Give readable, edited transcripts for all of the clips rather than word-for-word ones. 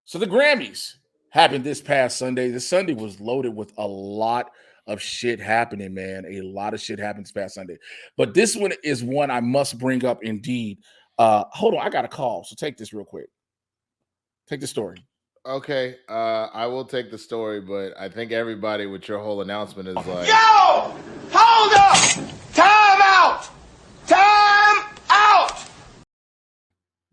So the Grammys happened this past Sunday. This Sunday was loaded with a lot of shit happening, man. A lot of shit happened this past Sunday. But this one is one I must bring up indeed. Hold on, I got a call. So take this real quick. Take the story. Okay, I will take the story, but I think everybody with your whole announcement is like, yo, hold up, time out, time out.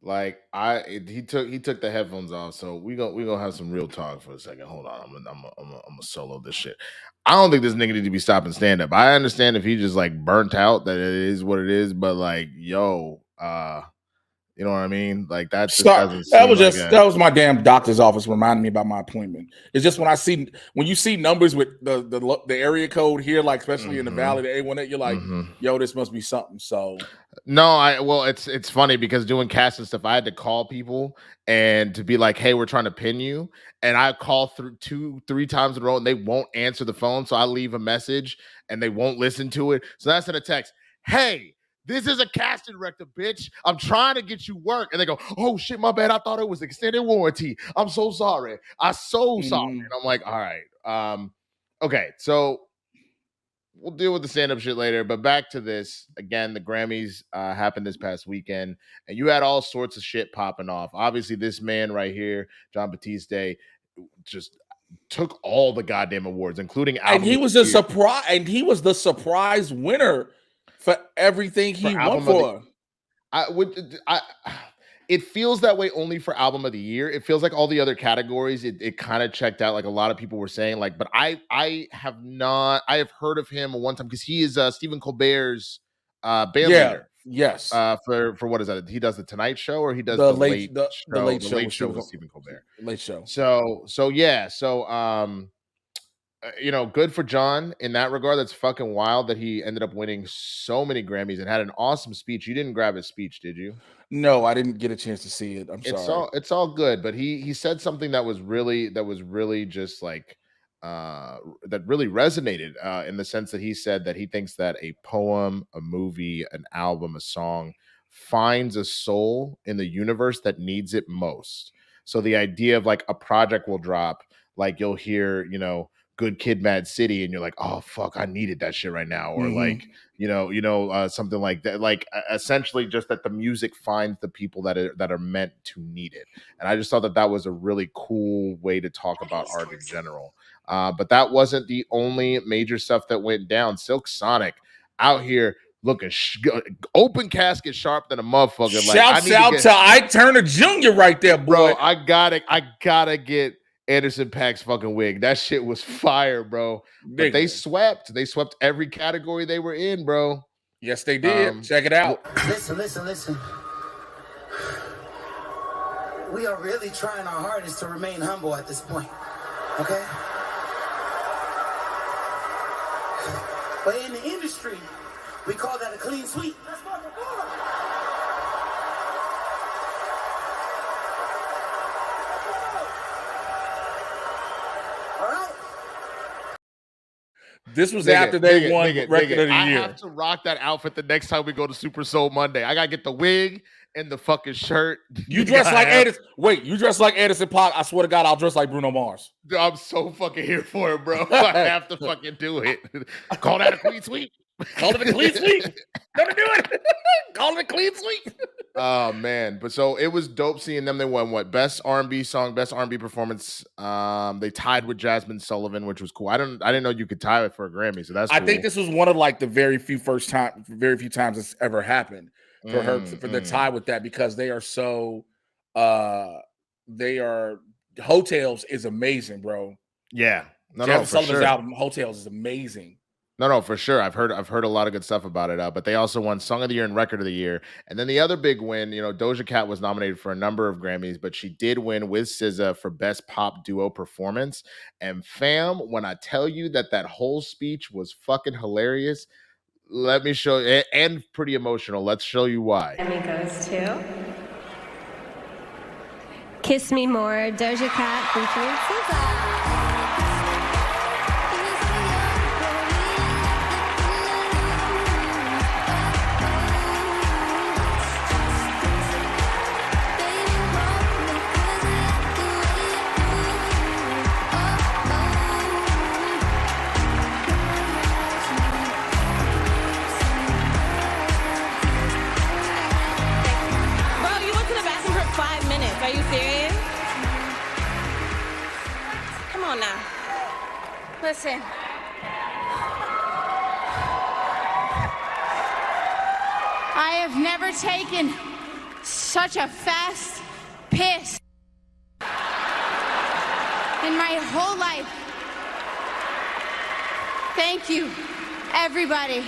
Like he took the headphones off, so we gonna have some real talk for a second. Hold on, I'm gonna solo this shit. I don't think this nigga need to be stopping stand up. I understand if he just like burnt out that it is what it is, but like, yo, you know what I mean? Like that just doesn't seem that was my damn doctor's office reminding me about my appointment. It's just when you see numbers with the area code here, like especially in the Valley, the A18, you're like, yo, this must be something. So no, it's funny because doing cast and stuff, I had to call people and to be like, hey, we're trying to pin you. And I call through 2-3 times in a row and they won't answer the phone. So I leave a message and they won't listen to it. So I sent a text, hey, this is a casting director, bitch. I'm trying to get you work. And they go, oh, shit, my bad. I thought it was extended warranty. I'm so sorry. I'm so sorry. And I'm like, all right. Okay, so we'll deal with the stand-up shit later. But back to this. Again, the Grammys happened this past weekend. And you had all sorts of shit popping off. Obviously, this man right here, John Batiste, just took all the goddamn awards, including album. And he was the surprise winner for everything he won for. It feels that way only for album of the year. It feels like all the other categories, it kind of checked out. Like a lot of people were saying, like, but I have heard of him one time because he is Stephen Colbert's band leader. Yes. For what is that? He does the Tonight Show or he does the late show with Stephen Colbert. Late Show. So yeah. You know, good for John in that regard. That's fucking wild that he ended up winning so many Grammys and had an awesome speech. You didn't grab his speech, did you? No, I didn't get a chance to see it. I'm sorry. It's all good, but he said something that was really just like that really resonated in the sense that he said that he thinks that a poem, a movie, an album, a song finds a soul in the universe that needs it most. So the idea of like a project will drop, like you'll hear, you know, Good Kid, Mad City, and you're like, oh fuck, I needed that shit right now, or like, you know, something like that. Like essentially, just that the music finds the people that are meant to need it. And I just thought that was a really cool way to talk about art in general. But that wasn't the only major stuff that went down. Silk Sonic out here looking open casket sharp than a motherfucker. Shouts out to Ike Turner Jr. right there, boy. Bro, I gotta get Anderson.Paak's fucking wig. That shit was fire, bro. But they swept every category they were in, bro. Yes, they did. Check it out. Listen. We are really trying our hardest to remain humble at this point. Okay? But in the industry, we call that a clean sweep. This was after they won Record of the Year. I have to rock that outfit the next time we go to Super Soul Monday. I gotta get the wig and the fucking shirt. You dress like Anderson. Wait, you dress like Anderson.Paak. I swear to God, I'll dress like Bruno Mars. I'm so fucking here for it, bro. I have to fucking do it. Call that a clean sweep. Call it a clean sweep. Don't do it. Call it a clean sweep. Oh man, but so it was dope seeing them. They won what? Best R&B song, best R&B performance. They tied with Jasmine Sullivan, which was cool. I didn't know you could tie it for a Grammy, so that's cool. I think this was one of like the very few times it's ever happened for her for the tie with that, because they are so Hotels is amazing, bro. Yeah. Jasmine Sullivan's album Hotels is amazing. No, for sure. I've heard a lot of good stuff about it. But they also won Song of the Year and Record of the Year. And then the other big win, you know, Doja Cat was nominated for a number of Grammys, but she did win with SZA for Best Pop Duo Performance. And fam, when I tell you that whole speech was fucking hilarious, let me show you, and pretty emotional. Let's show you why. Grammy goes to Kiss Me More, Doja Cat featuring SZA. Listen. I have never taken such a fast piss in my whole life. Thank you, everybody.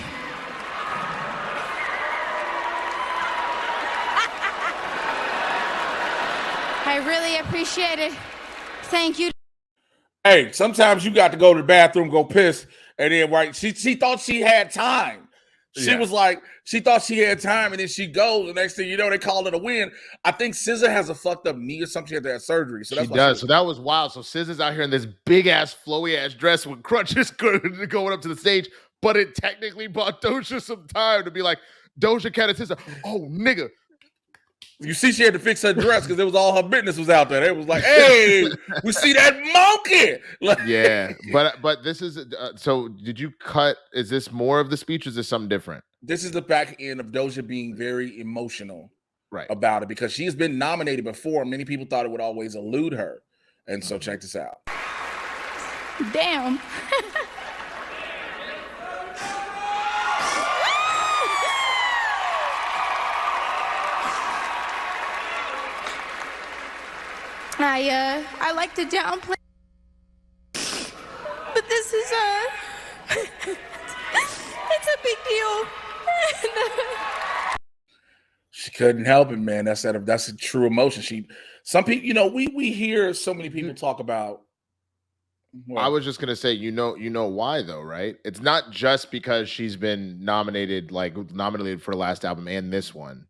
I really appreciate it. Thank you. Hey, sometimes you got to go to the bathroom, go piss, and then right. She thought she had time. She was like, she thought she had time, and then she goes. The next thing you know, they call it a win. I think SZA has a fucked up knee or something. She had to have surgery. So that's she does. So that was wild. So SZA's out here in this big ass, flowy ass dress with crutches going up to the stage, but it technically bought Doja some time to be like, Doja Cat and SZA. Oh, nigga. You see, she had to fix her dress because it was all her business was out there. It was like, hey, we see that monkey. Like, yeah, but this is so. Did you cut? Is this more of the speech? Or is this something different? This is the back end of Doja being very emotional, right, about it because she's been nominated before. Many people thought it would always elude her, and so check this out. Damn. I like to downplay, but this is it's a big deal. She couldn't help it, man. That's a true emotion. Some people, we hear so many people talk about. I was just gonna say, you know why though, right? It's not just because she's been nominated for the last album and this one.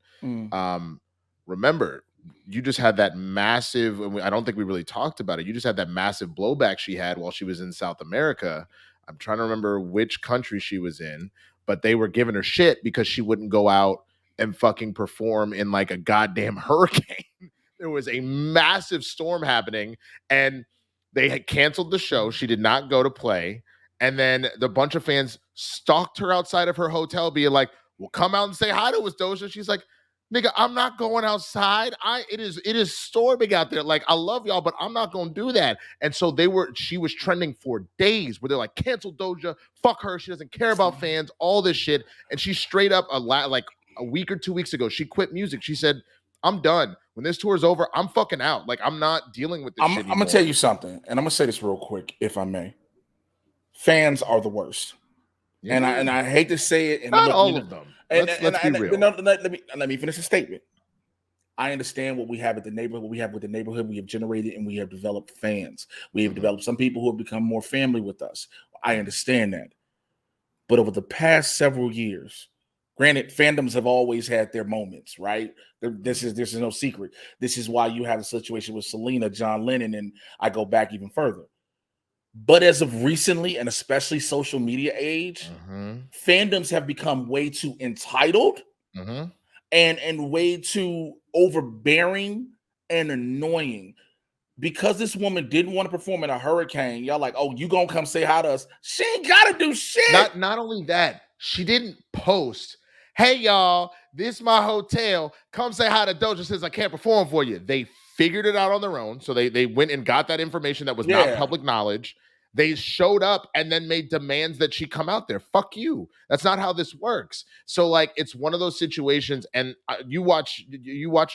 Remember, you just had that massive, I don't think we really talked about it. You just had that massive blowback she had while she was in South America. I'm trying to remember which country she was in, but they were giving her shit because she wouldn't go out and fucking perform in like a goddamn hurricane. There was a massive storm happening and they had canceled the show. She did not go to play. And then the bunch of fans stalked her outside of her hotel being like, well, come out and say hi to us, Doja. She's like, nigga, I'm not going outside. It is storming out there. Like, I love y'all, but I'm not gonna do that. And so she was trending for days where they're like, cancel Doja, fuck her. She doesn't care about fans, all this shit. And she straight up like a week or 2 weeks ago, she quit music. She said, I'm done. When this tour is over, I'm fucking out. Like, I'm not dealing with this shit anymore. I'm gonna tell you something, and I'm gonna say this real quick, if I may. Fans are the worst. Yeah. And I hate to say it, and not all of them. Let's be real. Let me finish the statement. I understand what we have at the neighborhood, what we have with the neighborhood. We have generated and we have developed fans. We have developed some people who have become more family with us. I understand that. But over the past several years, granted, fandoms have always had their moments, right? This is no secret. This is why you have a situation with Selena, John Lennon, and I go back even further. But as of recently, and especially social media age, fandoms have become way too entitled and way too overbearing and annoying. Because this woman didn't want to perform in a hurricane, y'all like, oh, you gonna come say hi to us? She ain't gotta do shit. Not only that, she didn't post, hey y'all, this is my hotel. Come say hi to Doja since I can't perform for you. They figured it out on their own. So they went and got that information that was not public knowledge. They showed up and then made demands that she come out there. Fuck you. That's not how this works. So like, it's one of those situations. And you watch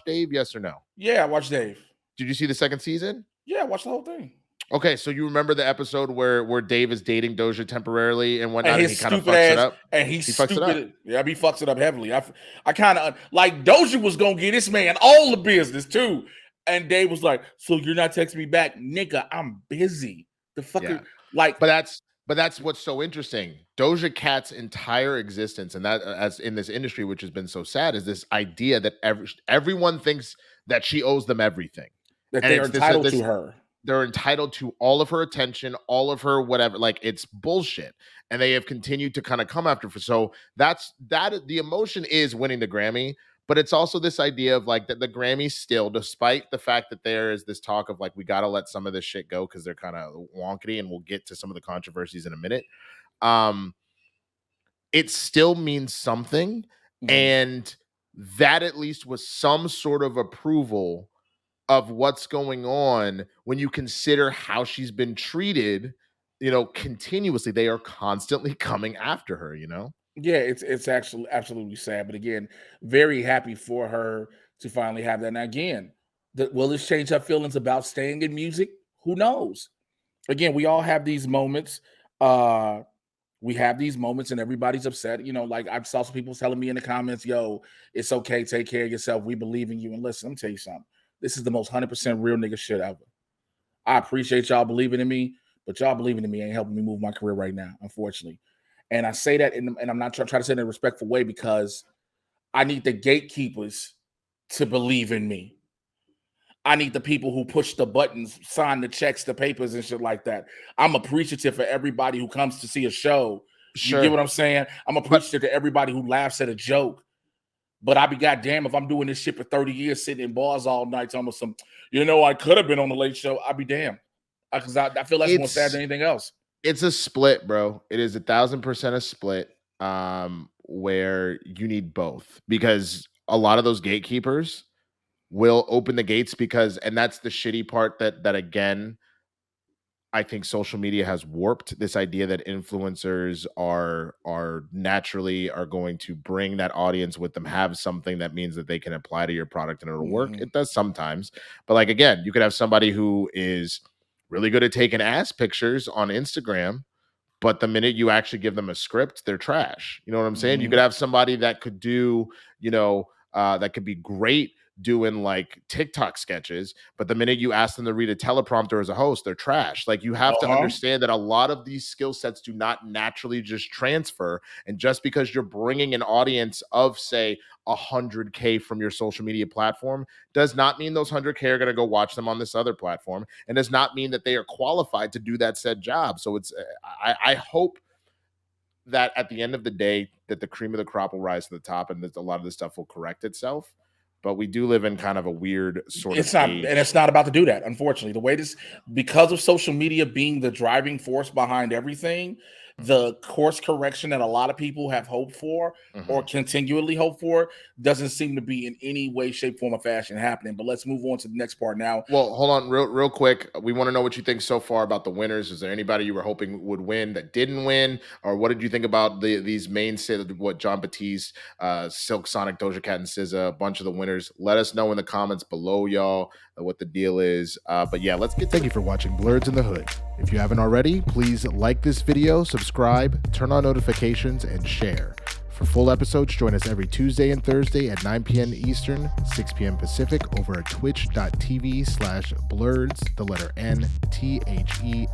Dave? Yes or no? Yeah, I watched Dave. Did you see the second season? Yeah, I watched the whole thing. Okay, so you remember the episode where Dave is dating Doja temporarily and whatnot, and he kind of fucks it up? And he fucks it up. Yeah, he fucks it up heavily. I kind of like Doja was gonna get this man all the business too, and Dave was like, "So you're not texting me back, nigga? I'm busy." The fucker, but that's what's so interesting. Doja Cat's entire existence, and that as in this industry, which has been so sad, is this idea that everyone thinks that she owes them everything, that they're entitled to her. They're entitled to all of her attention, all of her whatever. Like, it's bullshit. And they have continued to kind of come after her. So that's the emotion is winning the Grammy, but it's also this idea of like that the Grammys still, despite the fact that there is this talk of like, we got to let some of this shit go because they're kind of wonky, and we'll get to some of the controversies in a minute. It still means something. And that at least was some sort of approval of what's going on when you consider how she's been treated continuously they are constantly coming after her, Yeah, it's actually absolutely sad. But again, very happy for her to finally have that. Now again, will this change her feelings about staying in music? Who knows? Again, we all have these moments. We have these moments and everybody's upset. Like I saw some people telling me in the comments, yo, it's okay, take care of yourself. We believe in you. And listen, let me tell you something. This is the most 100% real nigga shit ever. I appreciate y'all believing in me, but y'all believing in me ain't helping me move my career right now, unfortunately. And I say that, and I'm not trying to say it in a respectful way, because I need the gatekeepers to believe in me. I need the people who push the buttons, sign the checks, the papers, and shit like that. I'm appreciative for everybody who comes to see a show. You get what I'm saying? I'm appreciative to everybody who laughs at a joke. But I be goddamn if I'm doing this shit for 30 years, sitting in bars all night, talking about some, I could have been on the Late Show. I'd be damned. Because I feel that's more sad than anything else. It's a split, bro. It is 1,000% a split, where you need both, because a lot of those gatekeepers will open the gates and that's the shitty part that again, I think social media has warped this idea that influencers are naturally going to bring that audience with them, have something that means that they can apply to your product and it'll work. It does sometimes, but like, again, you could have somebody who is really good at taking ass pictures on Instagram, but the minute you actually give them a script, they're trash. You know what I'm saying? You could have somebody that could do, that could be great doing like TikTok sketches, but the minute you ask them to read a teleprompter as a host, they're trash. Like, you have to understand that a lot of these skill sets do not naturally just transfer. And just because you're bringing an audience of, say, 100K from your social media platform does not mean those 100K are going to go watch them on this other platform, and does not mean that they are qualified to do that said job. So it's, I hope that at the end of the day, that the cream of the crop will rise to the top and that a lot of this stuff will correct itself. But we do live in kind of a weird sort of age. And it's not about to do that, unfortunately. The way because of social media being the driving force behind everything, the course correction that a lot of people have hoped for or continually hope for doesn't seem to be in any way, shape, form, or fashion happening. But let's move on to the next part now. Well, hold on real quick. We want to know what you think so far about the winners. Is there anybody you were hoping would win that didn't win? Or what did you think about these mainstays, what John Batiste, Silk Sonic, Doja Cat, and SZA, a bunch of the winners? Let us know in the comments below, y'all, what the deal is. But yeah, let's get. Thank you for watching Blerds in the Hood. If you haven't already, please like this video, subscribe, turn on notifications, and share. For full episodes, join us every Tuesday and Thursday at 9 p.m. Eastern, 6 p.m. Pacific over at twitch.tv/Blerds, the letter NTHEHOOD.